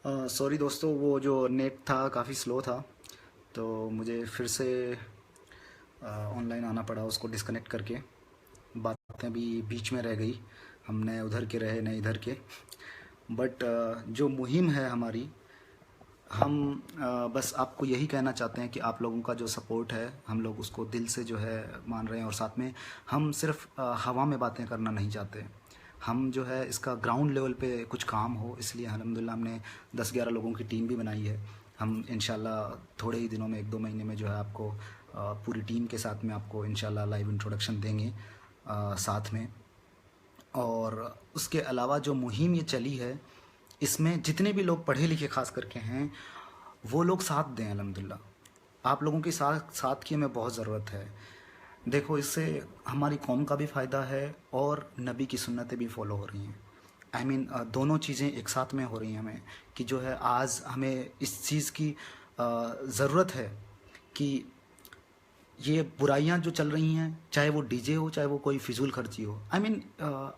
Sorry दोस्तों, वो जो नेट था काफ़ी स्लो था, तो मुझे फिर से ऑनलाइन आना पड़ा उसको डिस्कनेक्ट करके। बातें भी बीच में रह गई, हम न उधर के रहे न इधर के। बट जो मुहिम है हमारी, हम बस आपको यही कहना चाहते हैं कि आप लोगों का जो सपोर्ट है हम लोग उसको दिल से जो है मान रहे हैं। और साथ में हम सिर्फ हवा में बातें करना नहीं चाहते, हम जो है इसका ग्राउंड लेवल पे कुछ काम हो, इसलिए अल्हम्दुलिल्लाह हमने 10-11 लोगों की टीम भी बनाई है। हम इंशाल्लाह थोड़े ही दिनों में 1-2 महीने में जो है आपको पूरी टीम के साथ में आपको इंशाल्लाह लाइव इंट्रोडक्शन देंगे साथ में। और उसके अलावा जो मुहिम ये चली है, इसमें जितने भी लोग पढ़े लिखे ख़ास करके हैं वो लोग साथ दें। अल्हम्दुलिल्लाह आप लोगों के साथ साथ की हमें बहुत ज़रूरत है। देखो, इससे हमारी कौम का भी फ़ायदा है और नबी की सुन्नतें भी फॉलो हो रही हैं। दोनों चीज़ें एक साथ में हो रही हैं हमें, कि जो है आज हमें इस चीज़ की ज़रूरत है कि ये बुराइयां जो चल रही हैं, चाहे वो डीजे हो चाहे वो कोई फिजूल खर्ची हो।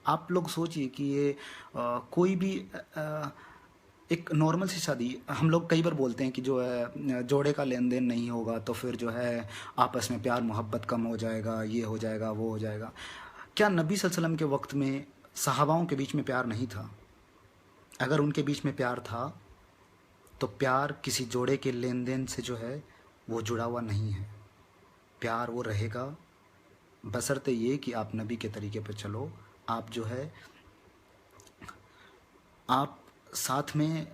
आप लोग सोचिए कि ये कोई भी एक नॉर्मल सी शादी, हम लोग कई बार बोलते हैं कि जो है जोड़े का लेन देन नहीं होगा तो फिर जो है आपस में प्यार मोहब्बत कम हो जाएगा, ये हो जाएगा वो हो जाएगा। क्या नबी सल्लल्लाहु अलैहि वसल्लम के वक्त में सहाबाओं के बीच में प्यार नहीं था? अगर उनके बीच में प्यार था तो प्यार किसी जोड़े के लेन देन से जो है वो जुड़ा हुआ नहीं है। प्यार वो रहेगा बशर्ते ये कि आप नबी के तरीके पर चलो। आप जो है आप साथ में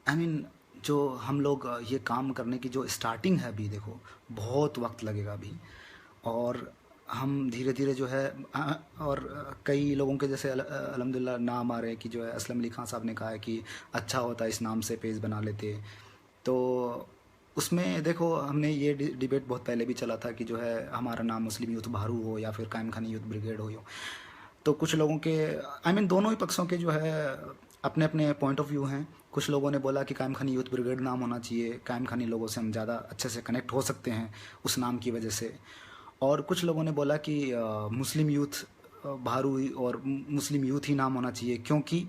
आई I मीन mean, जो हम लोग ये काम करने की जो स्टार्टिंग है, अभी देखो बहुत वक्त लगेगा अभी। और हम धीरे धीरे जो है और कई लोगों के जैसे अल्हम्दुलिल्लाह नाम आ रहे हैं कि जो है असलम अली खान साहब ने कहा है कि अच्छा होता इस नाम से पेज बना लेते। तो उसमें देखो, हमने ये डिबेट बहुत पहले भी चला था कि जो है हमारा नाम मुस्लिम यूथ भारू हो या फिर कायम खानी यूथ ब्रिगेड हो। तो कुछ लोगों के दोनों ही पक्षों के जो है अपने अपने पॉइंट ऑफ व्यू हैं। कुछ लोगों ने बोला कि कायम खानी यूथ ब्रिगेड नाम होना चाहिए, कायम खानी लोगों से हम ज़्यादा अच्छे से कनेक्ट हो सकते हैं उस नाम की वजह से। और कुछ लोगों ने बोला कि मुस्लिम यूथ भारू और मुस्लिम यूथ ही नाम होना चाहिए, क्योंकि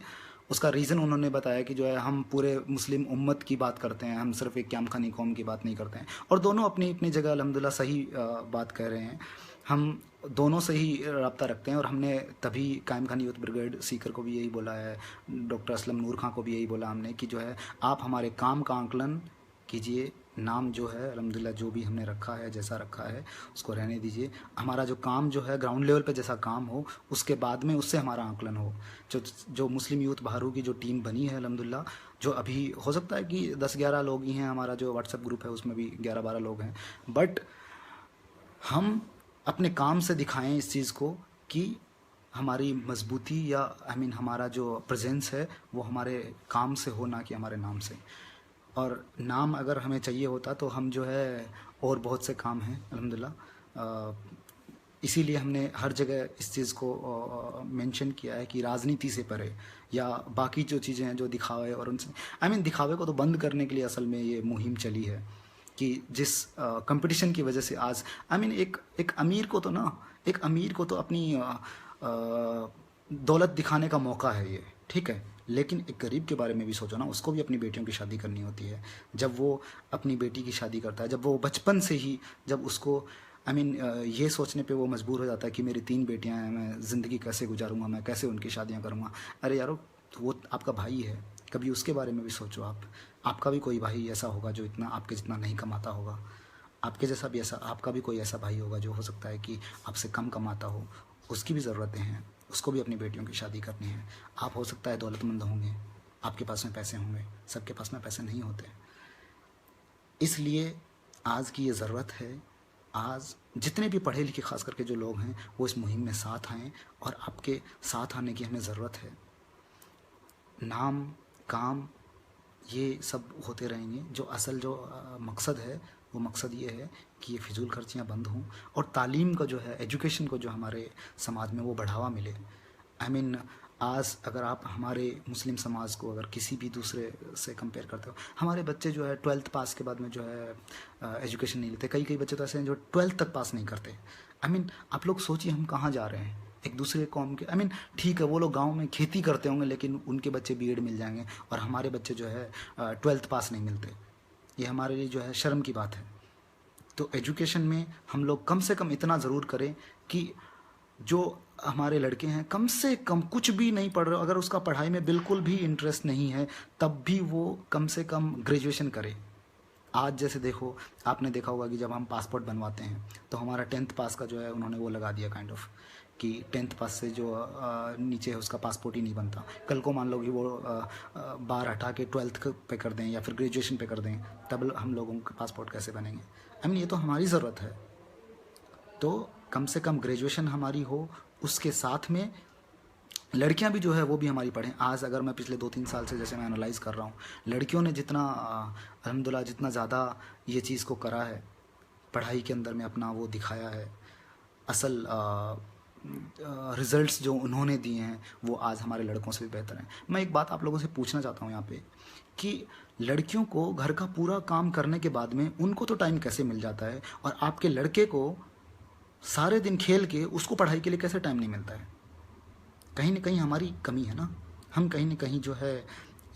उसका रीज़न उन्होंने बताया कि जो है हम पूरे मुस्लिम उम्मत की बात करते हैं, हम सिर्फ एक कायम खानी कौम की बात नहीं करते हैं। और दोनों अपनी अपनी जगह अल्हम्दुलिल्लाह सही बात कह रहे हैं। हम दोनों से ही रब्ता रखते हैं और हमने तभी कायम खानी यूथ ब्रिगेड सीकर को भी यही बोला है, डॉक्टर असलम नूर खां को भी यही बोला हमने कि जो है आप हमारे काम का आंकलन कीजिए। नाम जो है अल्हम्दुलिल्लाह जो भी हमने रखा है, जैसा रखा है उसको रहने दीजिए। हमारा जो काम जो है ग्राउंड लेवल पे जैसा काम हो, उसके बाद में उससे हमारा आंकलन हो। जो जो मुस्लिम यूथ बहारू की जो टीम बनी है अल्हम्दुलिल्लाह, जो अभी हो सकता है कि 10-11 लोग ही हैं, हमारा जो व्हाट्सएप ग्रुप है उसमें भी 11-12 लोग हैं। बट हम अपने काम से दिखाएं इस चीज़ को कि हमारी मजबूती या हमारा जो प्रेजेंस है वो हमारे काम से हो, ना कि हमारे नाम से। और नाम अगर हमें चाहिए होता तो हम जो है और बहुत से काम हैं अल्हम्दुलिल्लाह। इसीलिए हमने हर जगह इस चीज़ को मेंशन किया है कि राजनीति से परे या बाकी जो चीज़ें हैं जो दिखावे और उनसे दिखावे को तो बंद करने के लिए असल में ये मुहिम चली है कि जिस कंपटीशन की वजह से आज एक अमीर को तो अपनी दौलत दिखाने का मौका है ये, ठीक है। लेकिन एक गरीब के बारे में भी सोचो ना, उसको भी अपनी बेटियों की शादी करनी होती है। जब वो अपनी बेटी की शादी करता है, जब वो बचपन से ही जब उसको ये सोचने पे वो मजबूर हो जाता है कि मेरी 3 बेटियां हैं, मैं ज़िंदगी कैसे गुजारूंगा, मैं कैसे उनकी शादियां करूंगा। अरे यारो, तो वो आपका भाई है, कभी उसके बारे में भी सोचो आप। आपका भी कोई भाई ऐसा होगा जो इतना आपके जितना नहीं कमाता होगा। आपके जैसा भी ऐसा आपका भी कोई ऐसा भाई होगा जो हो सकता है कि आपसे कम कमाता हो। उसकी भी ज़रूरतें हैं, उसको भी अपनी बेटियों की शादी करनी है। आप हो सकता है दौलतमंद होंगे, आपके पास में पैसे होंगे, सबके पास में पैसे नहीं होते। इसलिए आज की ये ज़रूरत है, आज जितने भी पढ़े लिखे ख़ास करके जो लोग हैं वो इस मुहिम में साथ आएँ, और आपके साथ आने की हमें ज़रूरत है। नाम, काम, ये सब होते रहेंगे। जो असल जो मकसद है वो मकसद ये है कि ये फिजूल खर्चियाँ बंद हों और तालीम का जो है, एजुकेशन को जो हमारे समाज में वो बढ़ावा मिले। आई मीन आज अगर आप हमारे मुस्लिम समाज को अगर किसी भी दूसरे से कंपेयर करते हो, हमारे बच्चे जो है 12th पास के बाद में जो है एजुकेशन नहीं लेते। कई कई बच्चे तो ऐसे हैं जो 12th तक पास नहीं करते। आप लोग सोचिए हम कहाँ जा रहे हैं। एक दूसरे कौम के, ठीक है वो लोग गांव में खेती करते होंगे लेकिन उनके बच्चे बीएड मिल जाएंगे और हमारे बच्चे जो है 12th पास नहीं मिलते। ये हमारे लिए जो है शर्म की बात है। तो एजुकेशन में हम लोग कम से कम इतना ज़रूर करें कि जो हमारे लड़के हैं कम से कम, कुछ भी नहीं पढ़ रहे, अगर उसका पढ़ाई में बिल्कुल भी इंटरेस्ट नहीं है तब भी वो कम से कम ग्रेजुएशन करे। आज जैसे देखो, आपने देखा होगा कि जब हम पासपोर्ट बनवाते हैं तो हमारा 10th पास का जो है उन्होंने वो लगा दिया काइंड ऑफ, कि 10th पास से जो नीचे है उसका पासपोर्ट ही नहीं बनता। कल को मान लो कि वो बार हटा के 12th पे कर दें या फिर ग्रेजुएशन पे कर दें, तब हम लोगों के पासपोर्ट कैसे बनेंगे? ये तो हमारी ज़रूरत है। तो कम से कम ग्रेजुएशन हमारी हो, उसके साथ में लड़कियां भी जो है वो भी हमारी पढ़ें। आज अगर मैं पिछले 2-3 साल से जैसे मैं एनालाइज कर रहा हूँ, लड़कियों ने जितना अल्हम्दुलिल्लाह जितना ज़्यादा ये चीज़ को करा है, पढ़ाई के अंदर में अपना वो दिखाया है, असल रिज़ल्ट्स जो उन्होंने दिए हैं वो आज हमारे लड़कों से भी बेहतर हैं। मैं एक बात आप लोगों से पूछना चाहता हूँ यहाँ पे कि लड़कियों को घर का पूरा काम करने के बाद में उनको तो टाइम कैसे मिल जाता है और आपके लड़के को सारे दिन खेल के उसको पढ़ाई के लिए कैसे टाइम नहीं मिलता है? कहीं ना कहीं हमारी कमी है ना। हम कहीं ना कहीं जो है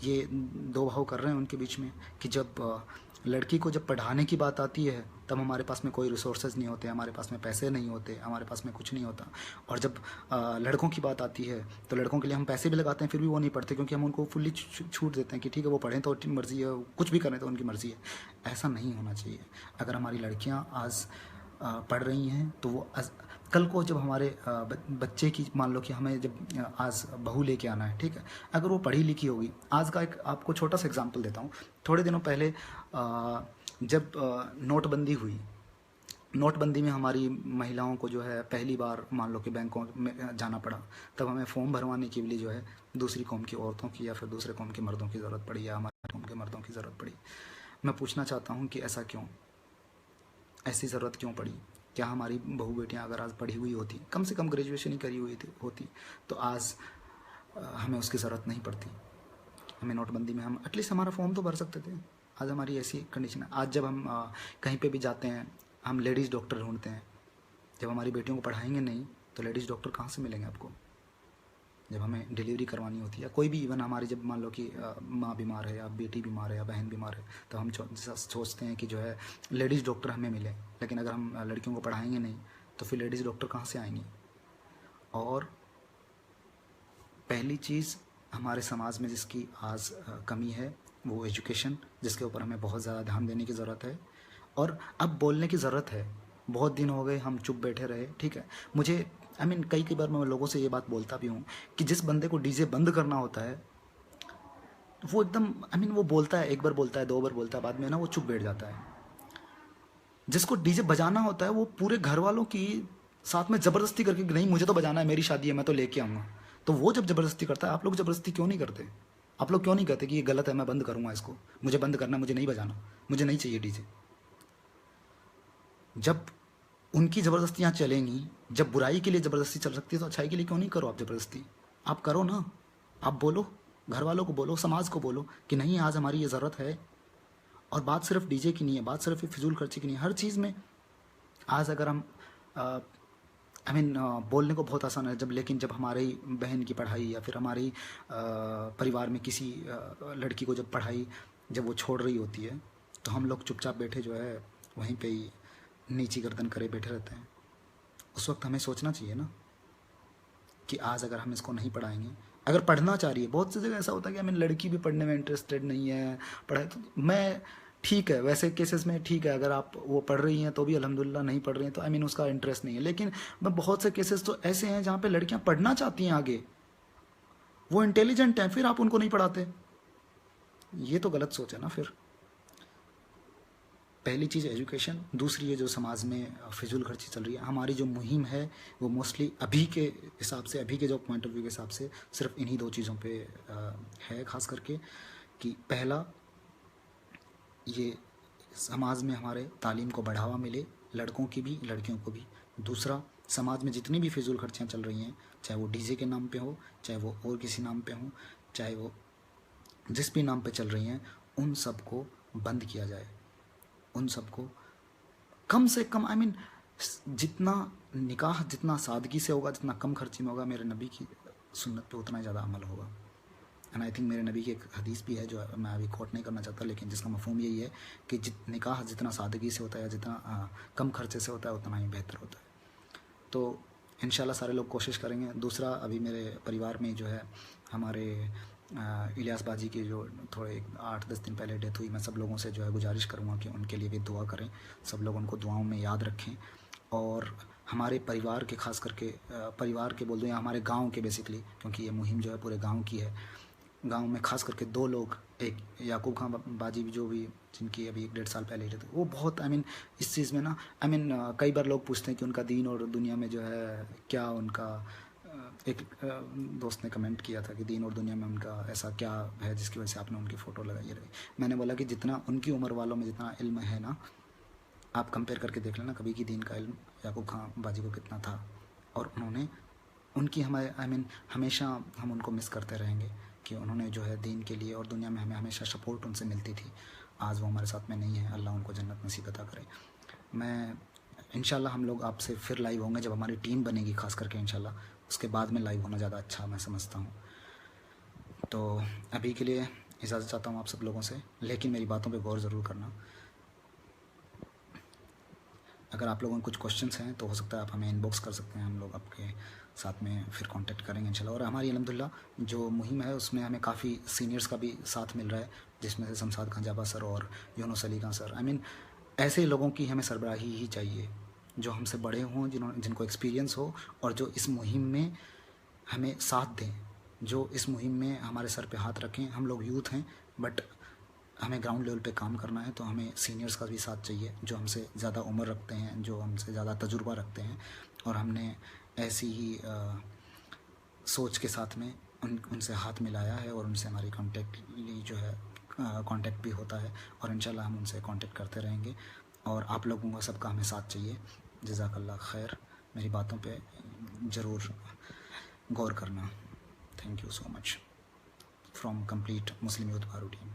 ये दो भाव कर रहे हैं उनके बीच में, कि जब लड़की को जब पढ़ाने की बात आती है तब हमारे पास में कोई रिसोर्सेज नहीं होते, हमारे पास में पैसे नहीं होते, हमारे पास में कुछ नहीं होता। और जब लड़कों की बात आती है तो लड़कों के लिए हम पैसे भी लगाते हैं फिर भी वो नहीं पढ़ते, क्योंकि हम उनको फुल्ली छूट देते हैं कि ठीक है वो पढ़ें तो उनकी मर्ज़ी है, कुछ भी करें तो उनकी मर्ज़ी है। ऐसा नहीं होना चाहिए। अगर हमारी लड़कियाँ आज पढ़ रही हैं तो वो कल को जब हमारे बच्चे की, मान लो कि हमें जब आज बहू लेके आना है, ठीक है, अगर वो पढ़ी लिखी होगी। आज का एक आपको छोटा सा एग्जांपल देता हूँ। थोड़े दिनों पहले जब नोटबंदी हुई, नोटबंदी में हमारी महिलाओं को जो है पहली बार मान लो कि बैंकों में जाना पड़ा, तब हमें फॉर्म भरवाने के लिए जो है दूसरी कौम की औरतों की या फिर दूसरे कौम के मर्दों की ज़रूरत पड़ी या हमारे कौम के मर्दों की ज़रूरत पड़ी। मैं पूछना चाहता हूँ कि ऐसा क्यों, ऐसी ज़रूरत क्यों पड़ी? क्या हमारी बहू बेटियां अगर आज पढ़ी हुई होती, कम से कम ग्रेजुएशन ही करी हुई होती, तो आज हमें उसकी ज़रूरत नहीं पड़ती। हमें नोटबंदी में हम एटलीस्ट हमारा फॉर्म तो भर सकते थे। आज हमारी ऐसी कंडीशन है। आज जब हम कहीं पे भी जाते हैं हम लेडीज़ डॉक्टर ढूंढते हैं। जब हमारी बेटियों को पढ़ाएंगे नहीं तो लेडीज़ डॉक्टर कहाँ से मिलेंगे आपको? जब हमें डिलीवरी करवानी होती है या कोई भी, इवन हमारी जब मान लो कि माँ बीमार है या बेटी बीमार है या बहन बीमार है, तो हम सोचते हैं कि जो है लेडीज़ डॉक्टर हमें मिले। लेकिन अगर हम लड़कियों को पढ़ाएंगे नहीं तो फिर लेडीज़ डॉक्टर कहाँ से आएंगी? और पहली चीज़ हमारे समाज में जिसकी आज कमी है वो एजुकेशन, जिसके ऊपर हमें बहुत ज़्यादा ध्यान देने की ज़रूरत है और अब बोलने की ज़रूरत है। बहुत दिन हो गए हम चुप बैठे रहे, ठीक है। मुझे कई कई बार मैं लोगों से ये बात बोलता भी हूँ कि जिस बंदे को डीजे बंद करना होता है वो एकदम वो बोलता है, एक बार बोलता है, 2 बार बोलता है, बाद में ना वो चुप बैठ जाता है। जिसको डीजे बजाना होता है वो पूरे घर वालों की साथ में ज़बरदस्ती करके, नहीं मुझे तो बजाना है, मेरी शादी है, मैं तो लेके आऊँगा, तो वो जब ज़बरदस्ती करता है, आप लोग ज़बरदस्ती क्यों नहीं करते? आप लोग क्यों नहीं कहते कि ये गलत है, मैं बंद करूँगा इसको, मुझे बंद करना, मुझे नहीं बजाना, मुझे नहीं चाहिए डीजे? जब उनकी ज़बरदस्तियाँ चलेंगी, जब बुराई के लिए ज़बरदस्ती चल सकती है तो अच्छाई के लिए क्यों नहीं करो आप ज़बरदस्ती? आप करो ना, आप बोलो, घर वालों को बोलो, समाज को बोलो कि नहीं आज हमारी ये ज़रूरत है। और बात सिर्फ डीजे की नहीं है, बात सिर्फ फिजूल खर्ची की नहीं है, हर चीज़ में। आज अगर हम बोलने को बहुत आसान है, लेकिन जब हमारी बहन की पढ़ाई या फिर हमारी परिवार में किसी लड़की को जब पढ़ाई जब वो छोड़ रही होती है तो हम लोग चुपचाप बैठे जो है वहीं पे ही नीची गर्दन करे बैठे रहते हैं। उस वक्त हमें सोचना चाहिए ना कि आज अगर हम इसको नहीं पढ़ाएंगे, अगर पढ़ना चाह रही है, बहुत सी जगह ऐसा होता है कि लड़की भी पढ़ने में इंटरेस्टेड नहीं है, पढ़ाई तो मैं ठीक है, वैसे केसेस में ठीक है, अगर आप वो पढ़ रही हैं तो भी अल्हम्दुलिल्लाह, नहीं पढ़ रही हैं तो उसका इंटरेस्ट नहीं है। लेकिन मैं बहुत से केसेस तो ऐसे हैं जहाँ पे लड़कियाँ पढ़ना चाहती हैं आगे, वो इंटेलिजेंट हैं, फिर आप उनको नहीं पढ़ाते। ये तो गलत सोच है ना फिर। पहली चीज़ एजुकेशन, दूसरी है जो समाज में फिजूल खर्ची चल रही है। हमारी जो मुहिम है वो मोस्टली अभी के हिसाब से, अभी के जो पॉइंट ऑफ व्यू के हिसाब से सिर्फ इन्हीं 2 चीज़ों पे है खास करके, कि पहला ये समाज में हमारे तालीम को बढ़ावा मिले, लड़कों की भी लड़कियों को भी। दूसरा, समाज में जितनी भी फिजूल खर्चियाँ चल रही हैं, चाहे वो डीजे के नाम पे हो, चाहे वो और किसी नाम पे हो, चाहे वो जिस भी नाम पे चल रही हैं, उन सबको बंद किया जाए। उन सबको कम से कम जितना निकाह जितना सादगी से होगा, जितना कम खर्चे में होगा, मेरे नबी की सुन्नत पे उतना ही ज़्यादा अमल होगा। एंड आई थिंक मेरे नबी की एक हदीस भी है जो मैं अभी कोट नहीं करना चाहता, लेकिन जिसका मफहूम यही है कि निकाह जितना सादगी से होता है या जितना कम खर्चे से होता है उतना ही बेहतर होता है। तो इंशाल्लाह सारे लोग कोशिश करेंगे। दूसरा, अभी मेरे परिवार में जो है हमारे इलियास बाजी की जो थोड़े 8-10 दिन पहले डेथ हुई, मैं सब लोगों से जो है गुजारिश करूँगा कि उनके लिए भी दुआ करें, सब लोग उनको दुआओं में याद रखें। और हमारे परिवार के खास करके परिवार के बोल दूँ या हमारे गांव के बेसिकली, क्योंकि ये मुहिम जो है पूरे गांव की है, गांव में खास करके 2 लोग, एक याकूब खान बाजी भी जो भी जिनकी अभी 1-1.5 साल पहले ही थे, वो बहुत इस चीज़ में ना कई बार लोग पूछते हैं कि उनका दीन और दुनिया में जो है क्या उनका एक दोस्त ने कमेंट किया था कि दीन और दुनिया में उनका ऐसा क्या है जिसकी वजह से आपने उनकी फ़ोटो लगाई रही। मैंने बोला कि जितना उनकी उम्र वालों में जितना इल्म है ना, आप कंपेयर करके देख लेना कभी की दीन का इल्म याकूब खान बाजी को कितना था। और उन्होंने उनकी हमारे हमेशा हम उनको मिस करते रहेंगे कि उन्होंने जो है दीन के लिए और दुनिया में हमें हमेशा सपोर्ट उनसे मिलती थी। आज वो हमारे साथ में नहीं है, अल्लाह उनको जन्नत नसीब अता करे। मैं इंशाल्लाह हम लोग आपसे फिर लाइव होंगे जब हमारी टीम बनेगी, खास करके इंशाल्लाह उसके बाद में लाइव होना ज़्यादा अच्छा मैं समझता हूँ। तो अभी के लिए इजाज़त चाहता हूँ आप सब लोगों से, लेकिन मेरी बातों पे गौर ज़रूर करना। अगर आप लोगों को कुछ क्वेश्चंस हैं तो हो सकता है आप हमें इनबॉक्स कर सकते हैं, हम लोग आपके साथ में फिर कांटेक्ट करेंगे इंशाल्लाह। और हमारी अल्हम्दुलिल्लाह जो मुहिम है उसमें हमें काफ़ी सीनियर्स का भी साथ मिल रहा है, जिसमें से शमशाद खंजाबा सर और यूनुस अली खां सर। ऐसे लोगों की हमें सरबराही ही चाहिए जो हमसे बड़े हों, जिनको एक्सपीरियंस हो और जो इस मुहिम में हमें साथ दें, जो इस मुहिम में हमारे सर पे हाथ रखें। हम लोग यूथ हैं बट हमें ग्राउंड लेवल पे काम करना है, तो हमें सीनियर्स का भी साथ चाहिए जो हमसे ज़्यादा उम्र रखते हैं, जो हमसे ज़्यादा तजुर्बा रखते हैं और हमने ऐसी ही सोच के साथ में उनसे हाथ मिलाया है और उनसे हमारी कांटेक्ट भी होता है और इंशाल्लाह हम उनसे कांटेक्ट करते रहेंगे। और आप लोगों का सबका हमें साथ चाहिए। जज़ाकल्लाह खैर, मेरी बातों पे ज़रूर गौर करना। Thank you so much from complete Muslim youth भारू टीम।